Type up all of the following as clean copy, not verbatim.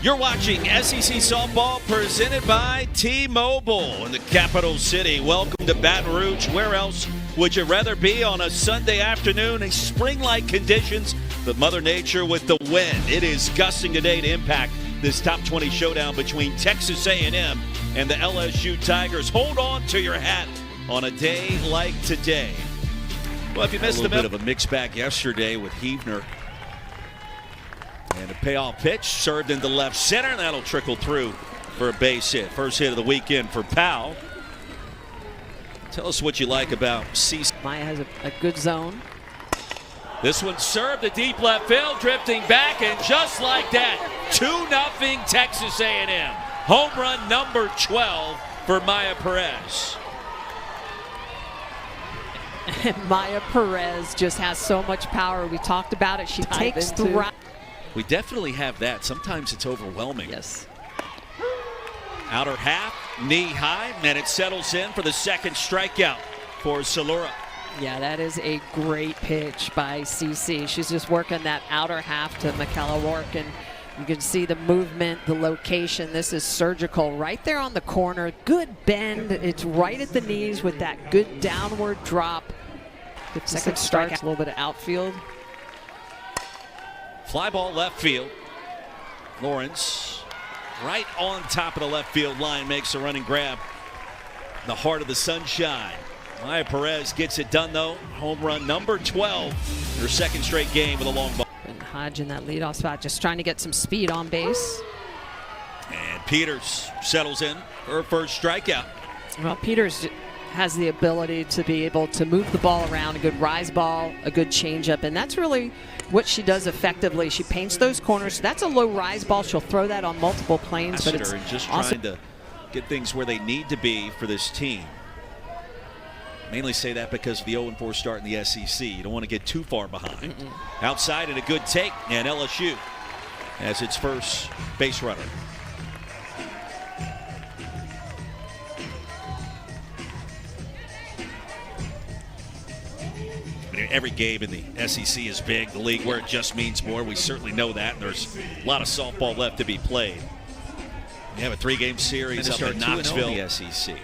You're watching SEC Softball presented by T-Mobile in the capital city. Welcome to Baton Rouge. Where else would you rather be on a Sunday afternoon in spring-like conditions? But Mother Nature with the wind. It is gusting today to impact this top 20 showdown between Texas A&M and the LSU Tigers. Hold on to your hat on a day like today. Well, if you missed a bit of a mixed bag yesterday with Heavner. And a payoff pitch served into left center, and that'll trickle through for a base hit. First hit of the weekend for Powell. Tell us what you like about CC. Maya has a good zone. This one served to deep left field, drifting back, and just like that, 2-0 Texas A&M. Home run number 12 for Maya Perez. Maya Perez just has so much power. We talked about it. She takes the right. We definitely have that. Sometimes it's overwhelming. Yes. Outer half, knee high, and it settles in for the second strikeout for Salura. Yeah, that is a great pitch by CC. She's just working that outer half to Michaela Wark, and you can see the movement, the location. This is surgical right there on the corner. Good bend. It's right at the knees with that good downward drop. Good second strikeout. A little bit of outfield. Fly ball left field. Lawrence right on top of the left field line makes a running grab. The heart of the sunshine. Maya Perez gets it done though. Home run number 12. Her second straight game with a long ball. And Hodge in that leadoff spot just trying to get some speed on base. And Peters settles in for her first strikeout. Well, Peters has the ability to be able to move the ball around, a good rise ball, a good changeup, and that's really what she does effectively. She paints those corners. That's a low rise ball. She'll throw that on multiple planes, but it's just awesome. Trying to get things where they need to be for this team. Mainly say that because of the 0-4 start in the SEC. You don't want to get too far behind. Outside and a good take, and LSU has its first base runner. Every game in the SEC is big. The league where it just means more. We certainly know that. And there's a lot of softball left to be played. We have a 3-game series up in Knoxville, the SEC.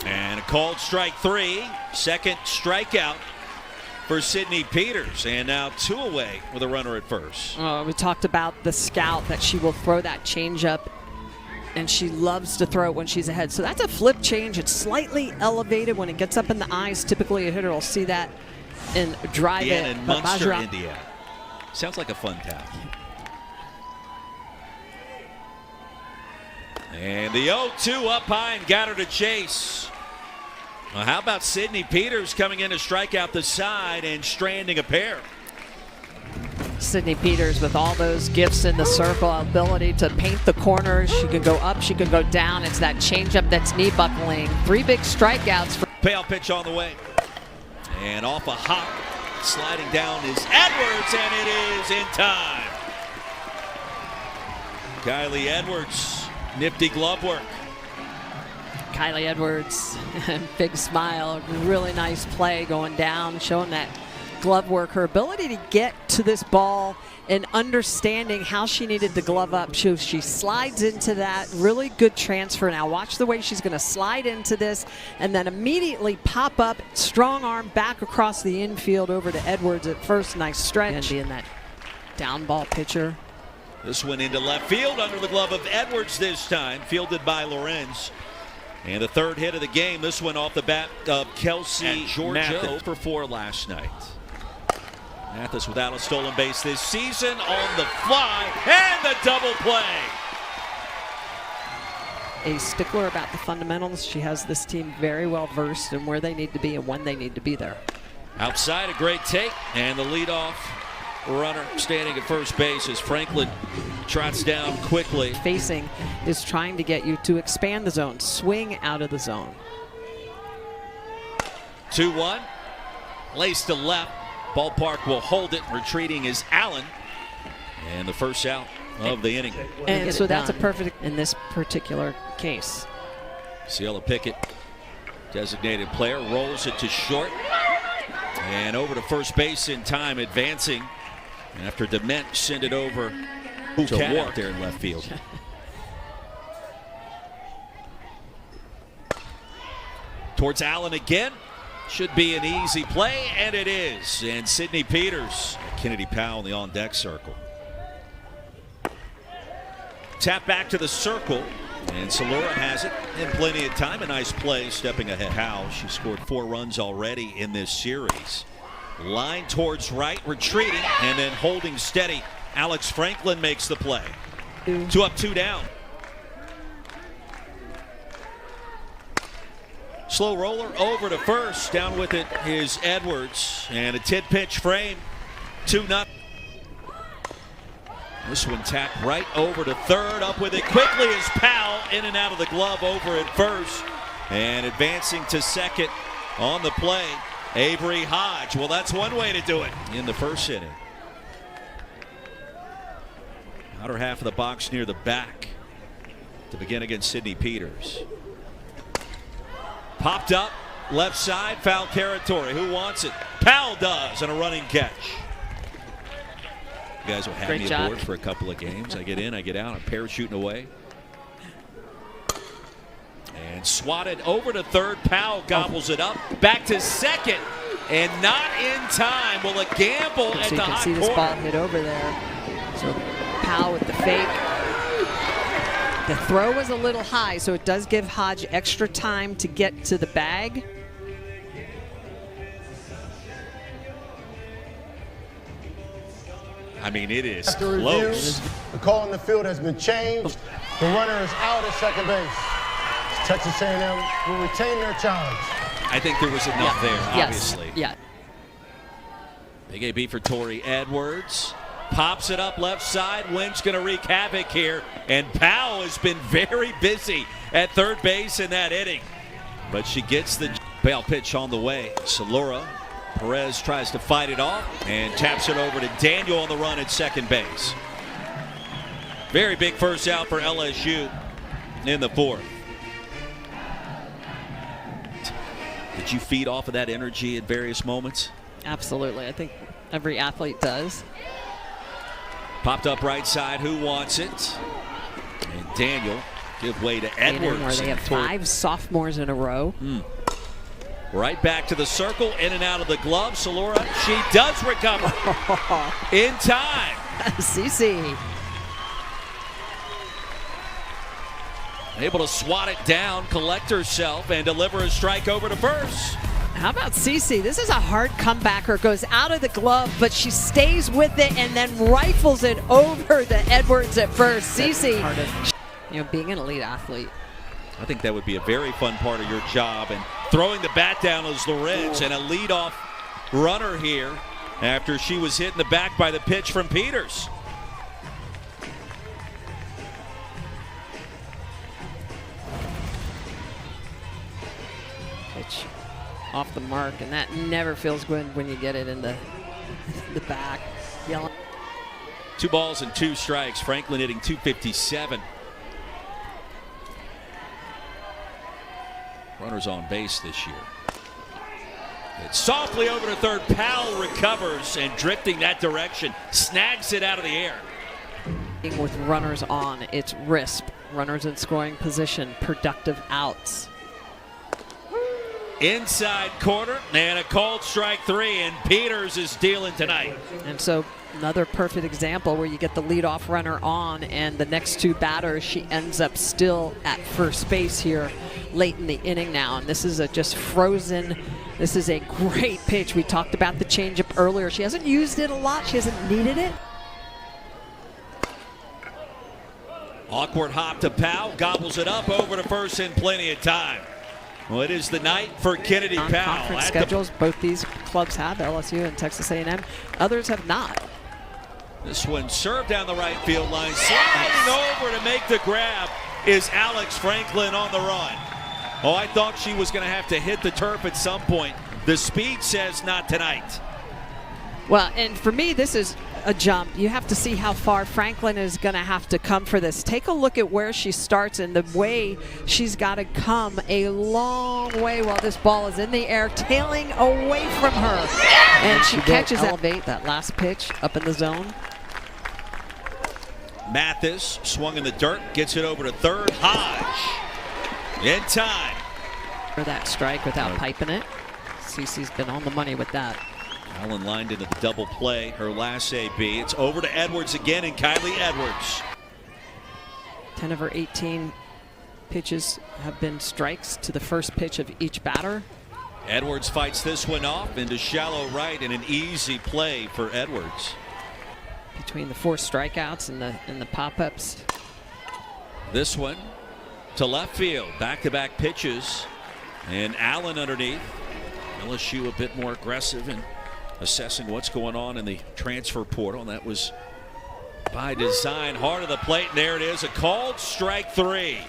And a called strike 3. Second strikeout for Sydney Peters. And now 2 away with a runner at first. We talked about the scout, that she will throw that changeup. And she loves to throw it when she's ahead. So that's a flip change. It's slightly elevated when it gets up in the eyes. Typically a hitter will see that and drive it. In Munster, Indiana. Sounds like a fun town. And the 0-2 up high and got her to chase. Well, how about Sydney Peters coming in to strike out the side and stranding a pair? Sydney Peters with all those gifts in the circle, ability to paint the corners. She can go up, she can go down. It's that changeup that's knee buckling. 3 big strikeouts. Payoff pitch on the way. And off a hop, sliding down is Edwards, and it is in time. Kylie Edwards, nifty glove work. Kylie Edwards, big smile, really nice play going down, showing that glove work, her ability to get to this ball and understanding how she needed to glove up. She slides into that, really good transfer. Now watch the way she's going to slide into this and then immediately pop up, strong arm back across the infield over to Edwards at first. Nice stretch. And being that down ball pitcher. This one into left field under the glove of Edwards this time, fielded by Lorenz. And the third hit of the game, this one off the bat of Kelsey Georgia. 0 for 4 last night. Mathis without a stolen base this season, on the fly, and the double play. A stickler about the fundamentals. She has this team very well versed in where they need to be and when they need to be there. Outside, a great take, and the leadoff runner standing at first base as Franklin trots down quickly. Facing is trying to get you to expand the zone, swing out of the zone. 2-1, lace to left. Ballpark will hold it. Retreating is Allen. And the first out of the inning. And so that's a perfect in this particular case. Ciela Pickett, designated player, rolls it to short. And over to first base in time, advancing After Dement sent it over to Ward there in left field. Towards Allen again. Should be an easy play, and it is. And Sidney Peters, Kennedy Powell in the on-deck circle. Tap back to the circle, and Salura has it in plenty of time. A nice play stepping ahead. Powell, she scored 4 runs already in this series. Line towards right, retreating, and then holding steady. Alex Franklin makes the play. 2 up, 2 down. Slow roller over to first. Down with it is Edwards. And a 10-pitch frame. 2-0. This one tapped right over to third. Up with it quickly is Powell. In and out of the glove over at first. And advancing to second on the play, Avery Hodge. Well, that's one way to do it in the first inning. Outer half of the box near the back to begin against Sidney Peters. Popped up, left side, foul territory. Who wants it? Powell does, and a running catch. You guys will have me aboard for a couple of games. I get in, I get out, I'm parachuting away. And swatted over to third. Powell gobbles it up. Back to second, and not in time. Well, a gamble at the hot corner. You can see this ball hit over there. So Powell with the fake. The throw was a little high, so it does give Hodge extra time to get to the bag. I mean, it is After close. Review, the call on the field has been changed. The runner is out at second base. Texas A&M will retain their challenge. I think there was enough there, obviously. Yeah. Big AB for Tori Edwards. Pops it up left side. Wynn's going to wreak havoc here. And Powell has been very busy at third base in that inning. But she gets the bail pitch on the way. Salura. Perez tries to fight it off and taps it over to Daniel on the run at second base. Very big first out for LSU in the fourth. Did you feed off of that energy at various moments? Absolutely. I think every athlete does. Popped up right side. Who wants it? And Daniel give way to Edwards. Where they have 5 sophomores in a row. Right back to the circle, in and out of the glove. Salura, she does recover in time. CC. Able to swat it down, collect herself, and deliver a strike over to first. How about CC? This is a hard comebacker. Goes out of the glove, but she stays with it and then rifles it over to Edwards at first. CC, being an elite athlete. I think that would be a very fun part of your job. And throwing the bat down is Lorenz, and a leadoff runner here after she was hit in the back by the pitch from Peters. Pitch off the mark, and that never feels good when you get it in the back. Yelling. 2 balls and 2 strikes. Franklin hitting .257. Runners on base this year. It's softly over to third. Powell recovers and drifting that direction. Snags it out of the air. With runners on, it's RISP. Runners in scoring position. Productive outs. Inside corner and a called strike 3, and Peters is dealing tonight. And so another perfect example where you get the leadoff runner on, and the next 2 batters, she ends up still at first base here late in the inning now. And this is a just frozen. This is a great pitch. We talked about the changeup earlier. She hasn't used it a lot. She hasn't needed it. Awkward hop to Powell, gobbles it up over to first in plenty of time. Well, it is the night for Kennedy Powell. Conference schedules, both these clubs have, LSU and Texas A&M. Others have not. This one served down the right field line. Sliding over to make the grab is Alex Franklin on the run. Oh, I thought she was going to have to hit the turf at some point. The speed says not tonight. Well, and for me, this is a jump. You have to see how far Franklin is going to have to come for this. Take a look at where she starts and the way she's got to come a long way while this ball is in the air, tailing away from her. And she catches elevate that last pitch up in the zone. Mathis swung in the dirt, gets it over to third. Hodge in time. For that strike without piping it. Cece's been on the money with that. Allen lined into the double play, her last AB. It's over to Edwards again, and Kylie Edwards. 10 of her 18 pitches have been strikes to the first pitch of each batter. Edwards fights this one off into shallow right, and an easy play for Edwards. Between the 4 strikeouts and the pop-ups. This one to left field, back-to-back pitches, and Allen underneath. LSU a bit more aggressive in assessing what's going on in the transfer portal, and that was by design. Hard of the plate, and there it is, a called strike 3.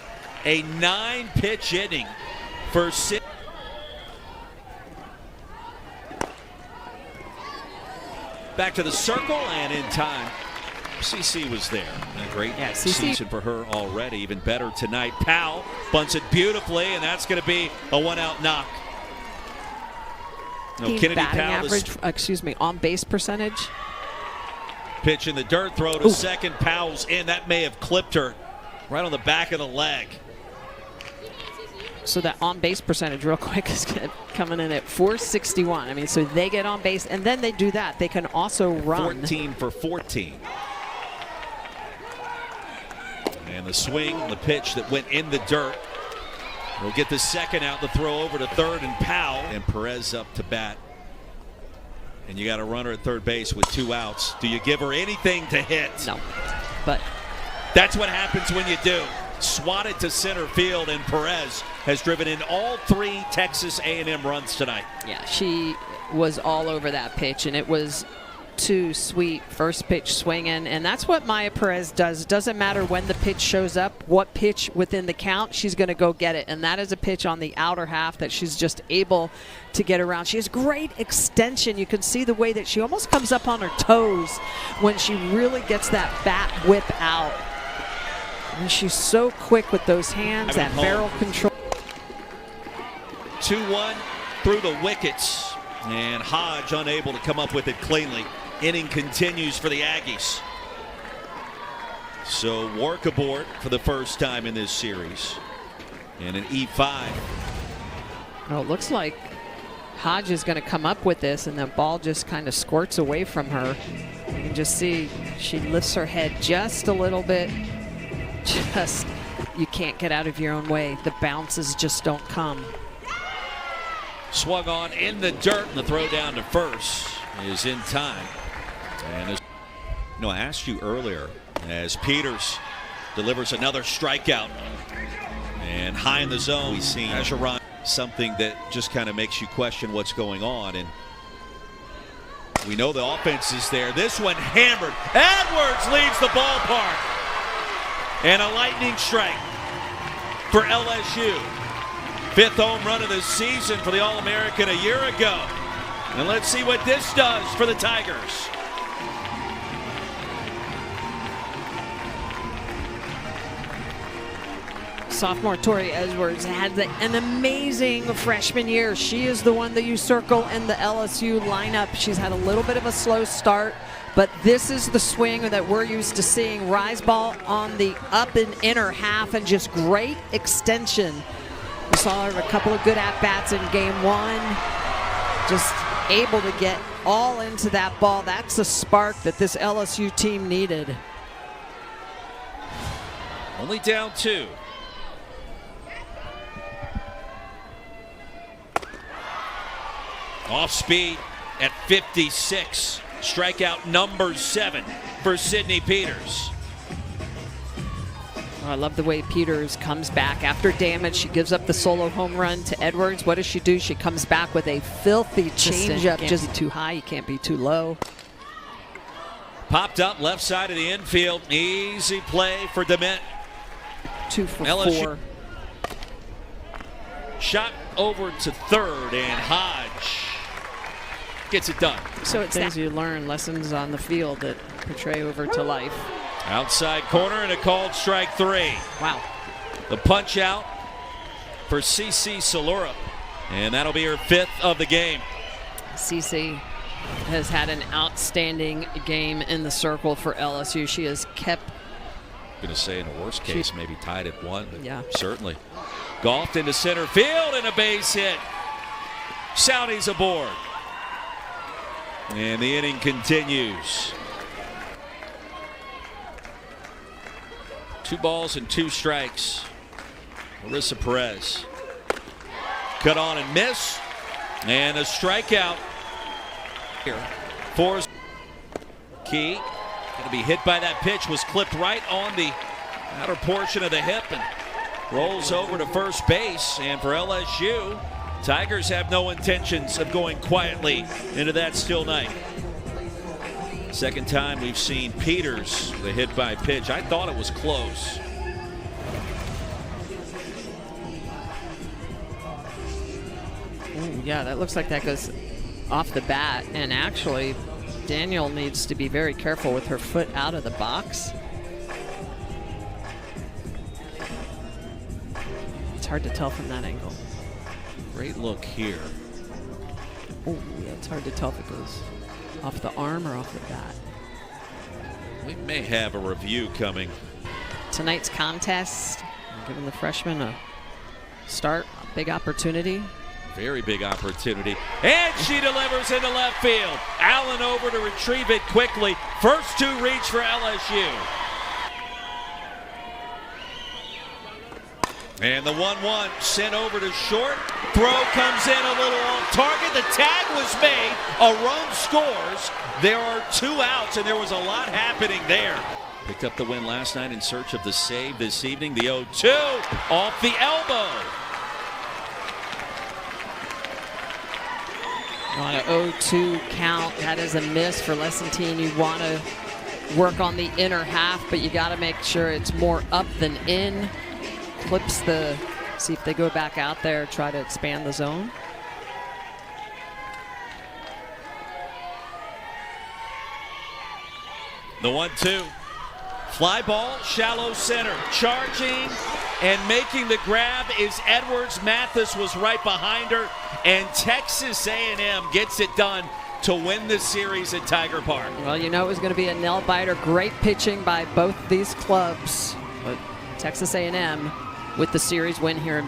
A 9-pitch inning for Sid. Back to the circle and in time. CC was there. A great season for her already. Even better tonight. Powell bunts it beautifully, and that's going to be a 1-out knock. No, Kennedy batting Powell, average, on base percentage. Pitch in the dirt, throw to second. Powell's in. That may have clipped her right on the back of the leg. So that on base percentage, real quick, is coming in at .461. I mean, so they get on base, and then they do that. They can also run. 14 for 14. And the swing, the pitch that went in the dirt. We'll get the second out, the throw over to third, and Powell. And Perez up to bat. And you got a runner at third base with 2 outs. Do you give her anything to hit? No, but that's what happens when you do. Swatted to center field, and Perez has driven in all 3 Texas A&M runs tonight. Yeah, she was all over that pitch, and it was too sweet. First pitch swinging, and that's what Maya Perez does. Doesn't matter when the pitch shows up, what pitch within the count, she's going to go get it, and that is a pitch on the outer half that she's just able to get around. She has great extension. You can see the way that she almost comes up on her toes when she really gets that bat whip out. And she's so quick with those hands, that barrel control. 2-1 through the wickets, and Hodge unable to come up with it cleanly. Inning continues for the Aggies. So work aboard for the first time in this series, and an E5. Oh, it looks like Hodge is going to come up with this, and the ball just kind of squirts away from her. You can just see she lifts her head just a little bit. Just, you can't get out of your own way. The bounces just don't come. Swung on in the dirt, and the throw down to first is in time. And I asked you earlier, as Peters delivers another strikeout, and high in the zone, we've seen Ajaran, something that just kind of makes you question what's going on. And we know the offense is there. This one hammered. Edwards leaves the ballpark. And a lightning strike for LSU. 5th home run of the season for the All-American a year ago. And let's see what this does for the Tigers. Sophomore Tori Edwards had an amazing freshman year. She is the one that you circle in the LSU lineup. She's had a little bit of a slow start, but this is the swing that we're used to seeing. Rise ball on the up and inner half, and just great extension. We saw her a couple of good at-bats in game 1. Just able to get all into that ball. That's the spark that this LSU team needed. Only down 2. Off speed at 56. Strikeout number 7 for Sydney Peters. Oh, I love the way Peters comes back after damage. She gives up the solo home run to Edwards. What does she do? She comes back with a filthy changeup. Just too high, you can't be too low. Popped up left side of the infield. Easy play for Dement. 2 for LSU. 4. Shot over to third, and Hodge gets it done. So it's things you learn, lessons on the field that portray over to life. Outside corner and a called strike 3. Wow. The punch out for CC Salura. And that'll be her 5th of the game. CC has had an outstanding game in the circle for LSU. She has kept. I'm going to say in the worst case, maybe tied at 1. But yeah. Certainly. Golfed into center field and a base hit. Saudis aboard. And the inning continues. 2 balls and 2 strikes. Marissa Perez. Cut on and miss. And a strikeout. Here. Fours. Key. Going to be hit by that pitch. Was clipped right on the outer portion of the hip and rolls over to first base. And for LSU, Tigers have no intentions of going quietly into that still night. Second time we've seen Peters, the hit by pitch. I thought it was close. Ooh, yeah, that looks like that goes off the bat. And actually, Daniel needs to be very careful with her foot out of the box. It's hard to tell from that angle. Great look here. Oh, yeah, it's hard to tell if it goes off the arm or off the bat. We may have a review coming. Tonight's contest, giving the freshmen a start, a big opportunity. Very big opportunity. And she delivers into left field. Allen over to retrieve it quickly. First 2 reach for LSU. And the 1-1 sent over to short. Throw comes in a little off target. The tag was made. A run scores. There are 2 outs, and there was a lot happening there. Picked up the win last night in search of the save this evening. The 0-2 off the elbow. On an 0-2 count, that is a miss for Lessentine. You want to work on the inner half, but you got to make sure it's more up than in. Clips the, see if they go back out there, try to expand the zone. The 1-2. Fly ball, shallow center. Charging and making the grab is Edwards. Mathis was right behind her. And Texas A&M gets it done to win this series at Tiger Park. Well, you know it was going to be a nail-biter. Great pitching by both these clubs. But Texas A&M with the series win here in